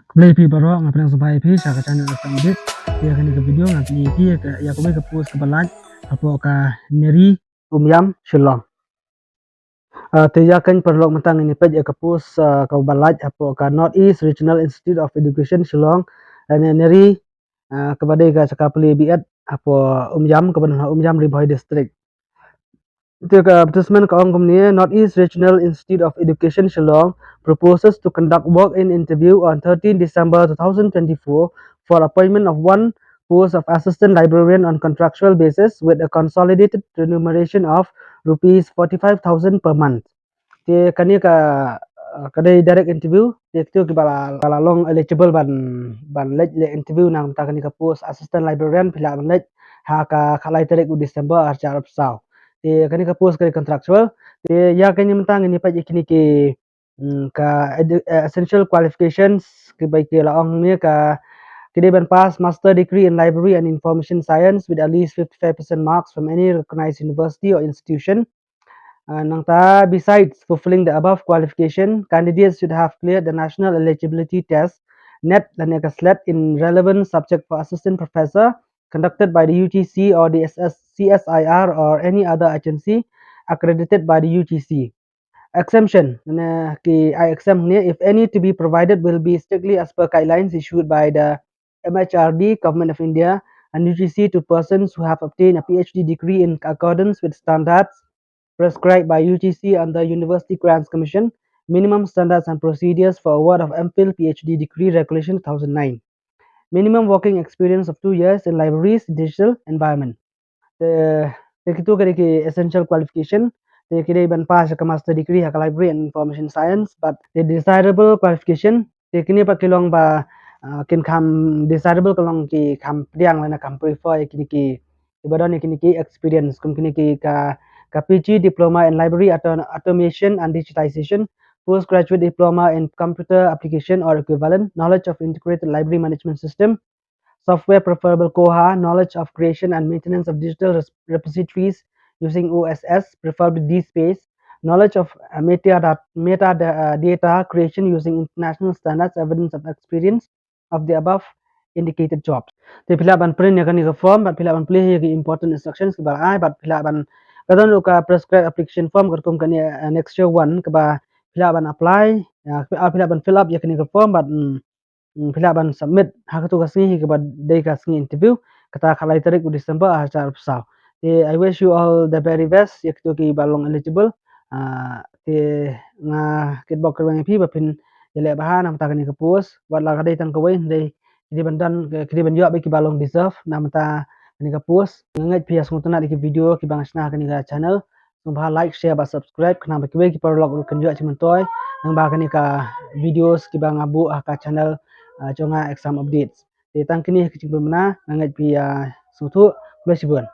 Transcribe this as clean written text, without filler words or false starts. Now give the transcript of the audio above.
Play pi barok ngapeng sampai pi saka channel Laitkam update dia kani ke video ngapni pi ya ko ke post ke balaj apo ka Nerie yam Shillong te ya kan perlok mentang ini page ke post ke balaj apo ka North East Regional Institute of Education Shillong Nerie kepada ka saka play biat apo yam kepada yam Riboy district the advertisement company Northeast Regional Institute of Education Shillong proposes to conduct walk-in interview on 13 December 2024 for appointment of one post of assistant librarian on contractual basis with a consolidated remuneration of rupees 45,000 per month. The kani ka kadai direct interview the tu ki bala long eligible ban let interview nang ta kani ka post assistant librarian pila ban let ha ka khalai tarik December archa sau te kani ka post kani contractual te ya kani mentang ini pa kini ki ka essential qualifications ki bai ki la ong ni ka kini ban pass master degree in library and information science with at least 55% marks from any recognized university or institution. Besides fulfilling the above qualification, candidates should have cleared the National Eligibility Test (NET) dan SLET in relevant subject for assistant professor conducted by the UGC or the CSIR or any other agency accredited by the UGC. Exemption I exempt if any to be provided will be strictly as per guidelines issued by the MHRD, Government of India, and UGC to persons who have obtained a PhD degree in accordance with standards prescribed by UGC and the University Grants Commission, Minimum Standards and Procedures for Award of MPhil PhD Degree Regulation 2009. Minimum working experience of 2 years in libraries, digital environment. The itu kaya essential qualification. They kira ban pass ke master degree ke library and information science, but the desirable qualification they kini pa kilong ba kin kam desirable kalong ki kam priang lana kam prefer kini ki ibadan kini ki experience kum kini ki ka PG diploma in library automation and digitization, postgraduate diploma in computer application or equivalent, knowledge of integrated library management system, software preferable Koha, knowledge of creation and maintenance of digital repositories using OSS, preferably DSpace, knowledge of metadata creation using international standards, evidence of experience of the above indicated jobs. Te pila ban print ya kan form, but pila ban play ya important instructions ke ba but pila ban kadang ka prescribe application form kum kan next year one ke ba pila ban apply, pila ban fill up ya kan form, but pila ban submit hak tu kasih ke ba day kasih interview kata khalai tarik December acara besar. I wish you all the very best ya tu ki balong eligible. Te nga kitbok kerwang pi bapin jele bahan nam ta kan ke post wat la kadai tan kawai day kidi bandan kidi ban jawab ki balong deserve nam ta kan ke post ngai pi asung tuna di video ki bang asna kan ke channel numpah like share ba subscribe kenapa ki ki perlu kan juga cimen toy nang ba kan ka videos ki bang abu ka channel conga exam updates. Tang kini kecil bermena ngai pi sutu besibun.